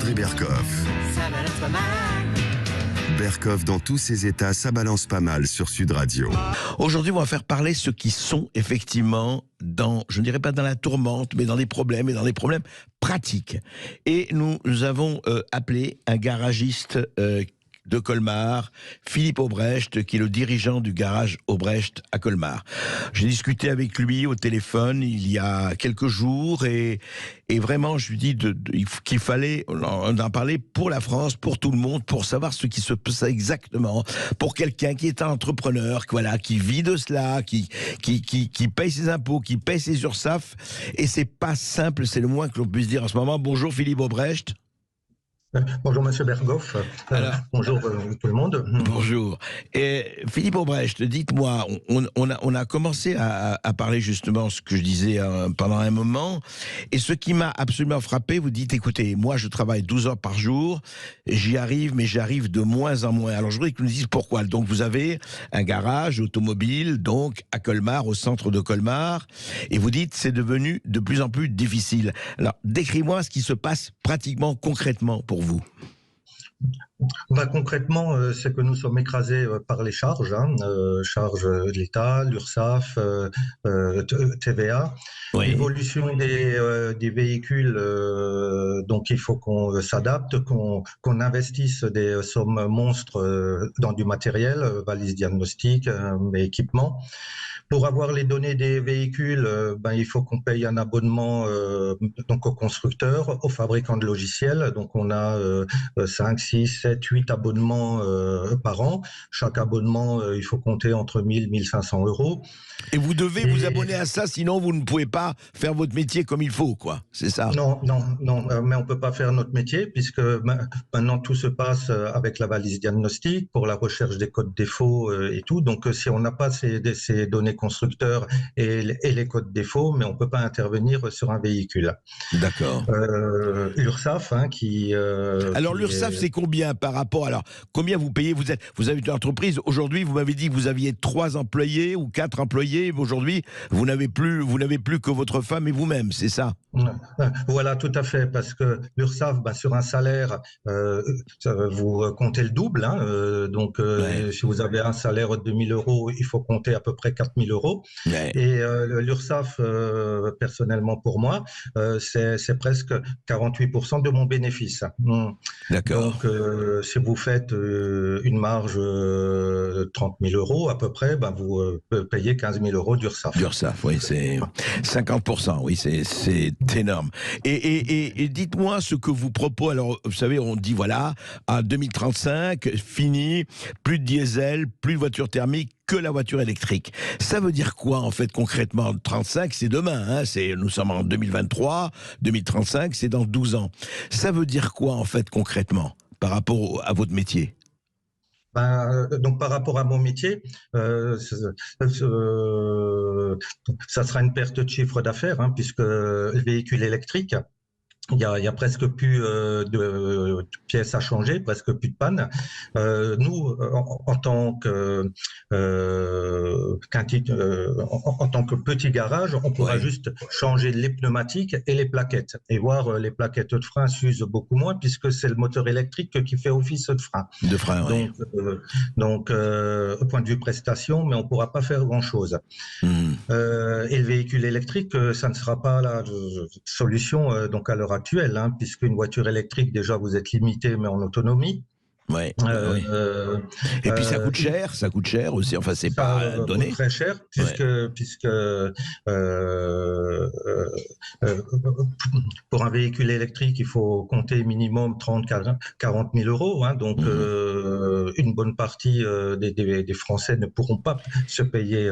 André Berkoff. Ça balance pas mal. Berkoff dans tous ses états, ça balance pas mal sur Sud Radio. Aujourd'hui, on va faire parler ceux qui sont effectivement dans, je ne dirais pas dans la tourmente, mais dans des problèmes, et dans des problèmes pratiques. Et nous avons appelé un garagiste de Colmar, Philippe Aubrecht, qui est le dirigeant du garage Aubrecht à Colmar. J'ai discuté avec lui au téléphone il y a quelques jours et vraiment je lui dis qu'il fallait en parler pour la France, pour tout le monde, pour savoir ce qui se passe exactement, pour quelqu'un qui est un entrepreneur, voilà, qui vit de cela, qui paye ses impôts, qui paye ses URSSAF, et c'est pas simple, c'est le moins que l'on puisse dire en ce moment. Bonjour Philippe Aubrecht. Bonjour Monsieur Berkoff, bonjour tout le monde. Bonjour. Et Philippe Aubrecht, dites-moi, on a commencé à parler justement ce que je disais pendant un moment, et ce qui m'a absolument frappé, vous dites, écoutez, moi je travaille 12 heures par jour, j'y arrive, mais j'arrive de moins en moins. Alors je voudrais que vous nous disiez pourquoi. Donc vous avez un garage automobile, donc à Colmar, au centre de Colmar, et vous dites c'est devenu de plus en plus difficile. Alors décrivez-moi ce qui se passe pratiquement, concrètement pour vous. Concrètement, c'est que nous sommes écrasés par les charges, charges de l'État, l'URSSAF, TVA. Oui. L'évolution des véhicules, donc il faut qu'on s'adapte, qu'on investisse des sommes monstres dans du matériel, valises diagnostiques, équipements. Pour avoir les données des véhicules, il faut qu'on paye un abonnement donc aux constructeurs, aux fabricants de logiciels. Donc on a 5, 6, 7, 8 abonnements par an. Chaque abonnement, il faut compter entre 1000 et 1500 euros. Et vous devez vous abonner à ça, sinon vous ne pouvez pas faire votre métier comme il faut, quoi. C'est ça? Non, mais on peut pas faire notre métier puisque maintenant tout se passe avec la valise diagnostique pour la recherche des codes défauts et tout. Donc si on n'a pas ces données constructeurs et les codes défauts, mais on peut pas intervenir sur un véhicule. D'accord. L'URSSAF, qui. Alors l'URSSAF, c'est combien par rapport? Alors combien vous payez? Vous avez une entreprise. Aujourd'hui, vous m'avez dit que vous aviez 3 employés ou 4 employés. Aujourd'hui, vous n'avez plus que votre femme et vous-même, c'est ça? Voilà, tout à fait, parce que l'URSSAF, sur un salaire, vous comptez le double. Donc, si vous avez un salaire de 2000 euros, il faut compter à peu près 4000 euros. Ouais. Et l'URSSAF, personnellement pour moi, c'est presque 48% de mon bénéfice. D'accord. Donc, si vous faites une marge de 30 000 euros à peu près, vous payez 15 000 euros d'URSSAF. D'URSSAF, oui, c'est 50%, oui, c'est énorme. Et dites-moi ce que vous proposez. Alors, vous savez, on dit, voilà, à 2035, fini, plus de diesel, plus de voitures thermiques, que la voiture électrique. Ça veut dire quoi, en fait, concrètement? 35, c'est demain, nous sommes en 2023, 2035, c'est dans 12 ans. Ça veut dire quoi, en fait, concrètement, par rapport à votre métier? Donc par rapport à mon métier, ça sera une perte de chiffre d'affaires, puisque le véhicule électrique, il y a presque plus de pièces à changer, presque plus de panne. Nous, en tant que petit garage, on pourra juste changer les pneumatiques et les plaquettes, et voir les plaquettes de frein s'usent beaucoup moins, puisque c'est le moteur électrique qui fait office de frein. De frein, oui. Donc, au point de vue prestation, mais on pourra pas faire grand-chose. Et le véhicule électrique, ça ne sera pas la solution donc à l'heure actuelle, puisqu'une voiture électrique, déjà, vous êtes limité, mais en autonomie. Ouais, oui. Et puis ça coûte cher aussi, enfin c'est pas donné. Très cher, puisque pour un véhicule électrique, il faut compter minimum 30-40 000 euros, donc une bonne partie des Français ne pourront pas se payer.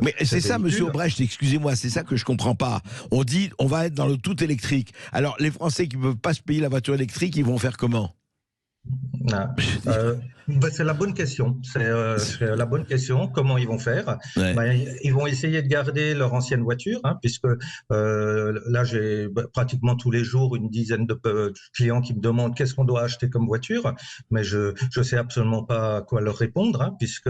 Mais c'est ça, Monsieur Aubrecht, excusez-moi, c'est ça que je comprends pas. On dit, on va être dans le tout électrique. Alors les Français qui ne peuvent pas se payer la voiture électrique, ils vont faire comment? C'est la bonne question. C'est la bonne question. Comment ils vont faire? Ouais. Ils vont essayer de garder leur ancienne voiture, puisque là, j'ai pratiquement tous les jours une dizaine de clients qui me demandent qu'est-ce qu'on doit acheter comme voiture, mais je sais absolument pas quoi leur répondre, puisque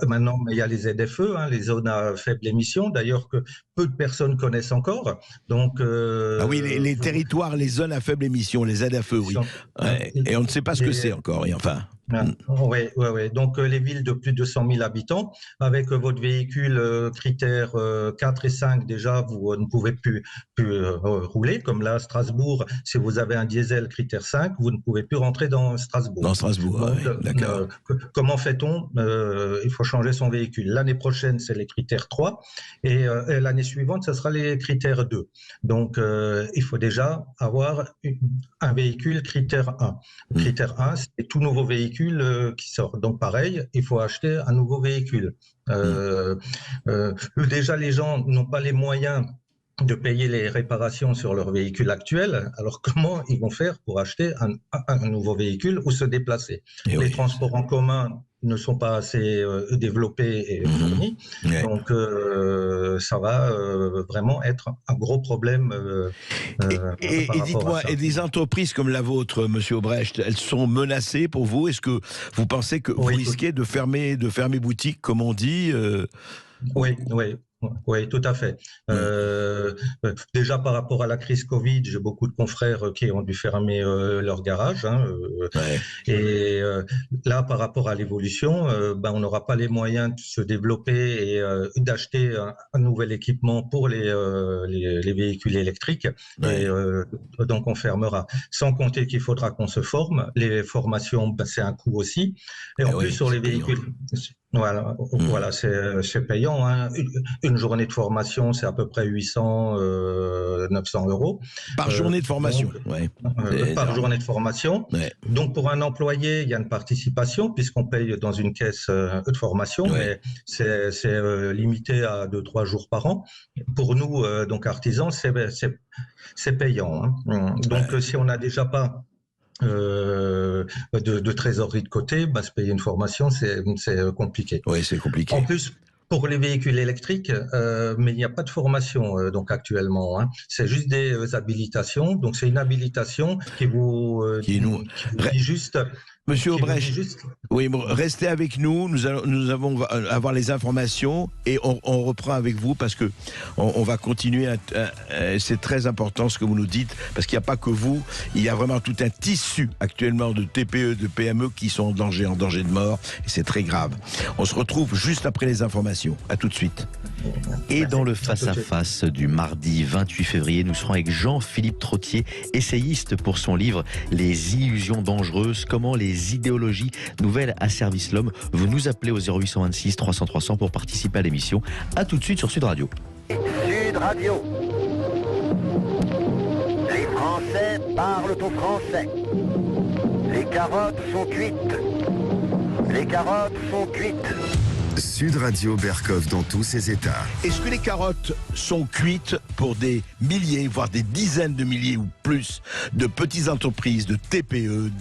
maintenant, il y a les ZFE, les zones à faible émission, d'ailleurs que peu de personnes connaissent encore. Donc, ah oui, les territoires, les zones à faible émission, les ZFE, oui. Et on ne sait pas ce que c'est encore, et enfin... Oui. Donc les villes de plus de 100 000 habitants, avec votre véhicule critère 4 et 5, déjà, vous ne pouvez plus rouler. Comme là, à Strasbourg, si vous avez un diesel critère 5, vous ne pouvez plus rentrer dans Strasbourg. Dans Strasbourg, donc, oui, d'accord. Comment fait-on? Il faut changer son véhicule. L'année prochaine, c'est les critères 3, et l'année suivante, ce sera les critères 2. Donc, il faut déjà avoir un véhicule critère 1. Critère 1, c'est tout nouveau véhicule qui sort. Donc pareil, il faut acheter un nouveau véhicule. Déjà, les gens n'ont pas les moyens de payer les réparations sur leur véhicule actuel. Alors comment ils vont faire pour acheter un nouveau véhicule ou se déplacer? Les transports en commun ne sont pas assez développés et fournis. Donc ça va vraiment être un gros problème. Et dites-moi, et des entreprises comme la vôtre, Monsieur Obrecht, elles sont menacées pour vous? Est-ce que vous pensez que vous risquez de fermer boutique, comme on dit? Oui, tout à fait. Déjà par rapport à la crise Covid, j'ai beaucoup de confrères qui ont dû fermer leur garage. Et là, par rapport à l'évolution, on n'aura pas les moyens de se développer et d'acheter un nouvel équipement pour les véhicules électriques. Et donc on fermera. Sans compter qu'il faudra qu'on se forme. Les formations, c'est un coût aussi. Et en plus sur les véhicules. Voilà, c'est payant. Une journée de formation, c'est à peu près 800, 900 euros. Par journée de formation. Par journée de formation. Donc, pour un employé, il y a une participation, puisqu'on paye dans une caisse de formation, mais c'est limité à 2-3 jours par an. Pour nous, donc artisans, c'est payant. Donc, si on n'a déjà pas de trésorerie de côté, se payer une formation, c'est compliqué. Oui, c'est compliqué. En plus, pour les véhicules électriques, mais il n'y a pas de formation donc actuellement. C'est juste des habilitations. Donc c'est une habilitation qui vous dit juste. Monsieur Obrecht, oui, restez avec nous. Nous allons avoir les informations et on reprend avec vous parce que on va continuer. C'est très important ce que vous nous dites parce qu'il n'y a pas que vous. Il y a vraiment tout un tissu actuellement de TPE, de PME qui sont en danger de mort et c'est très grave. On se retrouve juste après les informations. À tout de suite. Et dans le face-à-face du mardi 28 février, nous serons avec Jean-Philippe Trottier, essayiste pour son livre « Les illusions dangereuses, comment les idéologies nouvelles asservissent l'homme ». Vous nous appelez au 0826 300 300 pour participer à l'émission. A tout de suite sur Sud Radio. Sud Radio. Les Français parlent au français. Les carottes sont cuites. Les carottes sont cuites. Sud Radio Berkov dans tous ses états. Est-ce que les carottes sont cuites pour des milliers, voire des dizaines de milliers ou plus de petites entreprises, de TPE,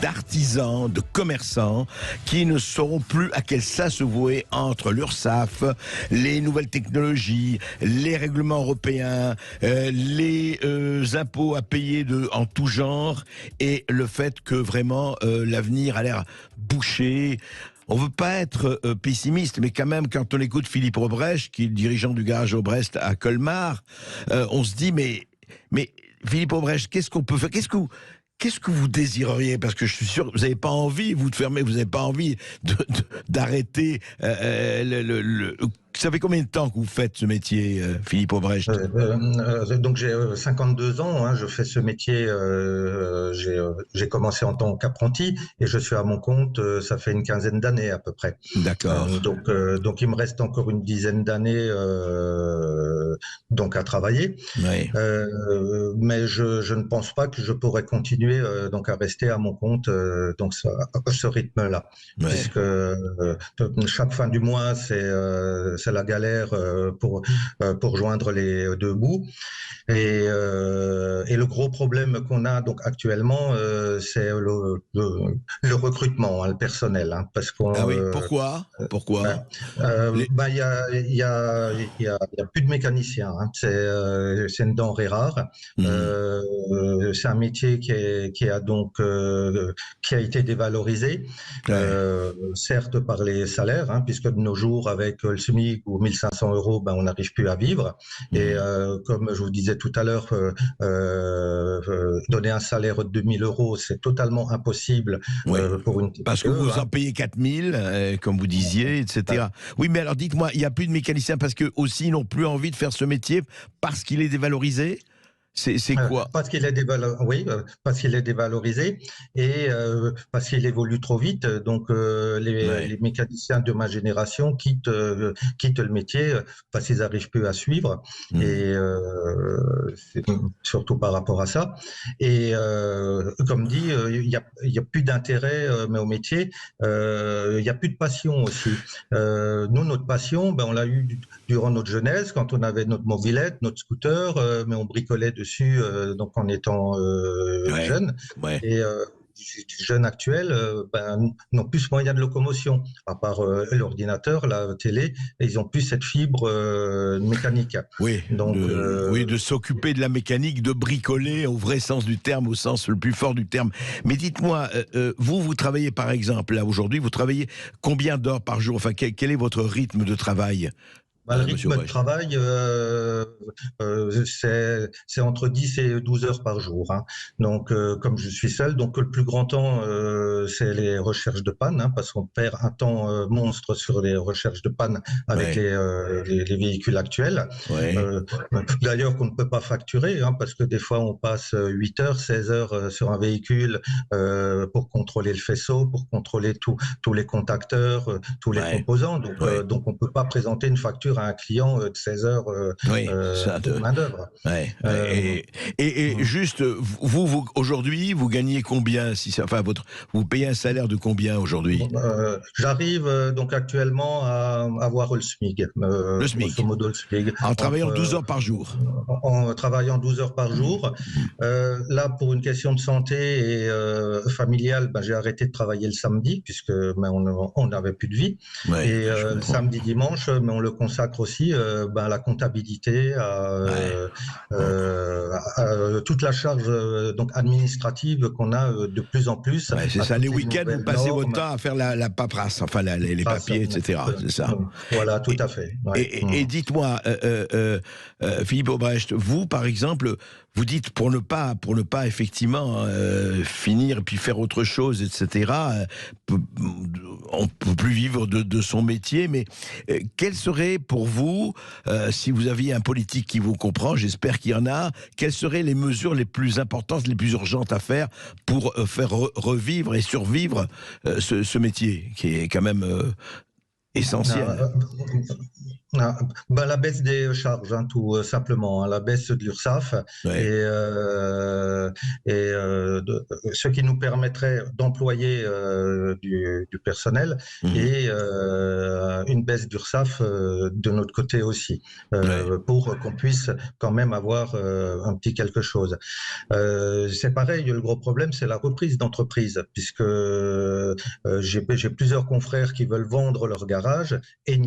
d'artisans, de commerçants qui ne sauront plus à quel sas se vouer entre l'URSSAF, les nouvelles technologies, les règlements européens, les impôts à payer en tout genre et le fait que vraiment l'avenir a l'air bouché. On ne veut pas être pessimiste, mais quand même, quand on écoute Philippe Obrecht, qui est le dirigeant du garage Obrecht à Colmar, on se dit, mais Philippe Obrecht, qu'est-ce qu'on peut faire? Qu'est-ce que vous désireriez? Parce que je suis sûr que vous n'avez pas envie, vous de fermer, vous n'avez pas envie d'arrêter Ça fait combien de temps que vous faites ce métier, Philippe Obrecht? Donc j'ai 52 ans, je fais ce métier, j'ai commencé en tant qu'apprenti et je suis à mon compte, ça fait une quinzaine d'années à peu près. D'accord. Donc il me reste encore une dizaine d'années donc à travailler. Ouais. Mais je ne pense pas que je pourrais continuer donc à rester à mon compte donc à ce rythme-là, Ouais. puisque chaque fin du mois c'est la galère pour joindre les deux bouts. Et le gros problème qu'on a donc actuellement, c'est le recrutement, hein, le personnel, hein, parce qu'on. Ah oui, pourquoi Ben, il y a plus de mécaniciens, hein. C'est une denrée rare. C'est un métier qui a été dévalorisé, certes par les salaires, hein, puisque de nos jours avec le SMIC ou 1500 €, ben on n'arrive plus à vivre. Et comme je vous disais tout à l'heure, donner un salaire de 2000 €, c'est totalement impossible pour une TPE, parce que vous en payez 4000, comme vous disiez, etc. Oui, mais alors dites-moi, il n'y a plus de mécaniciens parce que aussi ils n'ont plus envie de faire ce métier parce qu'il est dévalorisé? C'est quoi? Parce qu'il est parce qu'il est dévalorisé et parce qu'il évolue trop vite. Donc les mécaniciens de ma génération quittent le métier parce qu'ils n'arrivent plus à suivre. Et c'est surtout par rapport à ça. Et comme dit, il y a plus d'intérêt mais au métier. Il y a plus de passion aussi. Nous, notre passion, ben on l'a eu durant notre jeunesse quand on avait notre mobilette, notre scooter, mais on bricolait dessus donc en étant jeune. Et les jeunes actuels n'ont plus ce moyen de locomotion, à part l'ordinateur, la télé, et ils n'ont plus cette fibre mécanique. Oui, donc, de s'occuper de la mécanique, de bricoler au vrai sens du terme, au sens le plus fort du terme. Mais dites-moi, vous travaillez par exemple, là aujourd'hui, vous travaillez combien d'heures par jour? Enfin, quel est votre rythme de travail? Le rythme de travail, c'est entre 10 et 12 heures par jour, hein. Donc, comme je suis seul, donc le plus grand temps, c'est les recherches de panne, hein, parce qu'on perd un temps monstre sur les recherches de panne avec les véhicules actuels. D'ailleurs, qu'on ne peut pas facturer, hein, parce que des fois, on passe 8 heures, 16 heures sur un véhicule pour contrôler le faisceau, pour contrôler tous les contacteurs, tous les composants. Donc, on ne peut pas présenter une facture à un client de 16 heures de main-d'œuvre. Et juste, vous aujourd'hui, vous gagnez combien vous payez un salaire de combien aujourd'hui? J'arrive donc actuellement à avoir le SMIC. Le SMIC. Grosso modo, le SMIC. En travaillant 12 heures par jour. En travaillant 12 heures par jour. Là, pour une question de santé et familiale, j'ai arrêté de travailler le samedi, puisque on n'avait plus de vie. Et samedi, dimanche, mais on le consacre aussi à la comptabilité, à toute la charge donc administrative qu'on a de plus en plus. C'est ça, les week-ends, vous passez votre temps à faire la paperasse, enfin les papiers, etc. C'est ça. Voilà, tout à fait. Et dites-moi, Philippe Aubrecht, vous, par exemple, vous dites pour ne pas effectivement finir et puis faire autre chose, etc. On peut plus vivre de son métier, mais quel serait pour vous, si vous aviez un politique qui vous comprend, j'espère qu'il y en a, quelles seraient les mesures les plus importantes, les plus urgentes à faire pour faire revivre et survivre ce métier qui est quand même essentiel? La baisse des charges, hein, tout simplement, hein, la baisse de l'URSSAF et ce qui nous permettrait d'employer du personnel et une baisse d'URSSAF de notre côté aussi, pour qu'on puisse quand même avoir un petit quelque chose. C'est pareil, le gros problème, c'est la reprise d'entreprise, puisque j'ai plusieurs confrères qui veulent vendre leur garage et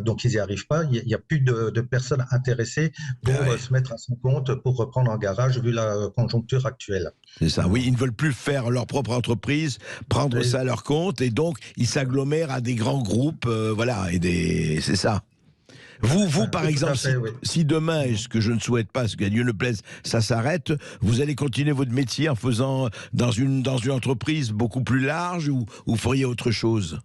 donc ils n'y arrivent pas. Il n'y a plus de personnes intéressées pour se mettre à son compte pour reprendre un garage vu la conjoncture actuelle. C'est ça, oui, ils ne veulent plus faire leur propre entreprise, prendre ça à leur compte, et donc ils s'agglomèrent à des grands groupes, c'est ça. Vous par exemple, si demain, et ce que je ne souhaite pas, ce que Dieu ne plaise, ça s'arrête, vous allez continuer votre métier en faisant dans une entreprise beaucoup plus large, ou vous feriez autre chose?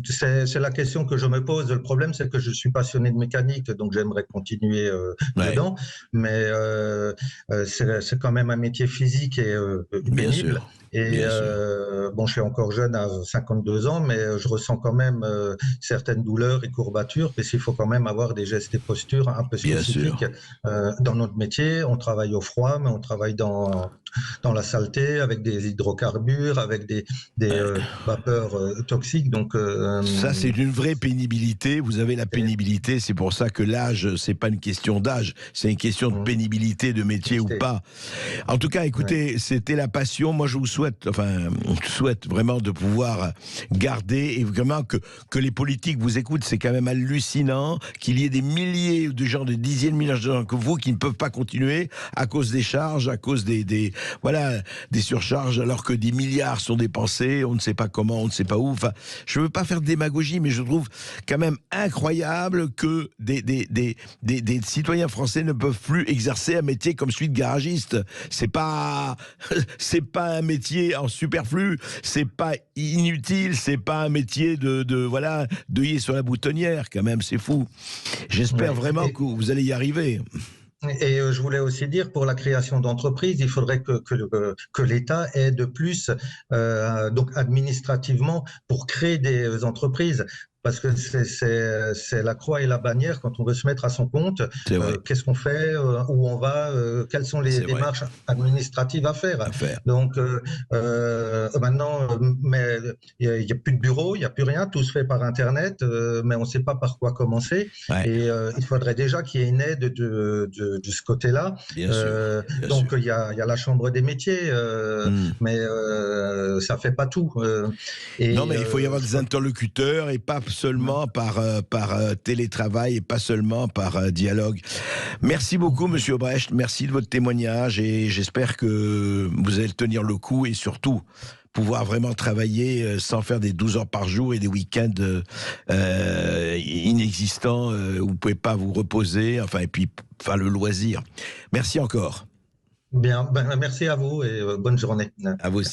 c'est la question que je me pose. Le problème, c'est que je suis passionné de mécanique, donc j'aimerais continuer dedans. Mais c'est quand même un métier physique et Bien pénible. sûr. Et bon, je suis encore jeune à 52 ans, mais je ressens quand même certaines douleurs et courbatures, parce qu'il faut quand même avoir des gestes et postures un peu spécifiques. Dans notre métier, on travaille au froid, mais on travaille dans la saleté, avec des hydrocarbures, avec des vapeurs toxiques. Donc ça, c'est une vraie pénibilité. Vous avez la pénibilité. C'est pour ça que l'âge, c'est pas une question d'âge, c'est une question de pénibilité, de métier ou pas. En tout cas, écoutez, c'était la passion. Moi, je vous souhaite vraiment de pouvoir garder et vraiment que les politiques vous écoutent. C'est quand même hallucinant qu'il y ait des milliers de gens, des dizaines de milliers de gens que vous qui ne peuvent pas continuer à cause des charges, à cause des surcharges, alors que des milliards sont dépensés, on ne sait pas comment, on ne sait pas où. Enfin, je ne veux pas faire de démagogie, mais je trouve quand même incroyable que des citoyens français ne peuvent plus exercer un métier comme celui de garagiste. C'est pas un métier en superflu, c'est pas inutile, c'est pas un métier d'œillet sur la boutonnière, quand même, c'est fou. J'espère vraiment que vous allez y arriver. Et je voulais aussi dire, pour la création d'entreprises, il faudrait que l'État aide plus, donc administrativement, pour créer des entreprises. Parce que c'est la croix et la bannière quand on veut se mettre à son compte. Qu'est-ce qu'on fait, où on va, quelles sont les démarches administratives à faire. Donc maintenant, mais il n'y a plus de bureau, il n'y a plus rien, tout se fait par Internet, mais on ne sait pas par quoi commencer. Et il faudrait déjà qu'il y ait une aide de ce côté-là. Donc il y a la Chambre des métiers, mais ça ne fait pas tout. Non, mais il faut y avoir des interlocuteurs et pas seulement par télétravail et pas seulement par dialogue. Merci beaucoup, Monsieur Obrecht. Merci de votre témoignage et j'espère que vous allez tenir le coup et surtout pouvoir vraiment travailler sans faire des 12 heures par jour et des week-ends inexistants où vous ne pouvez pas vous reposer, et puis faire le loisir. Merci encore. Bien, merci à vous et bonne journée. À vous aussi.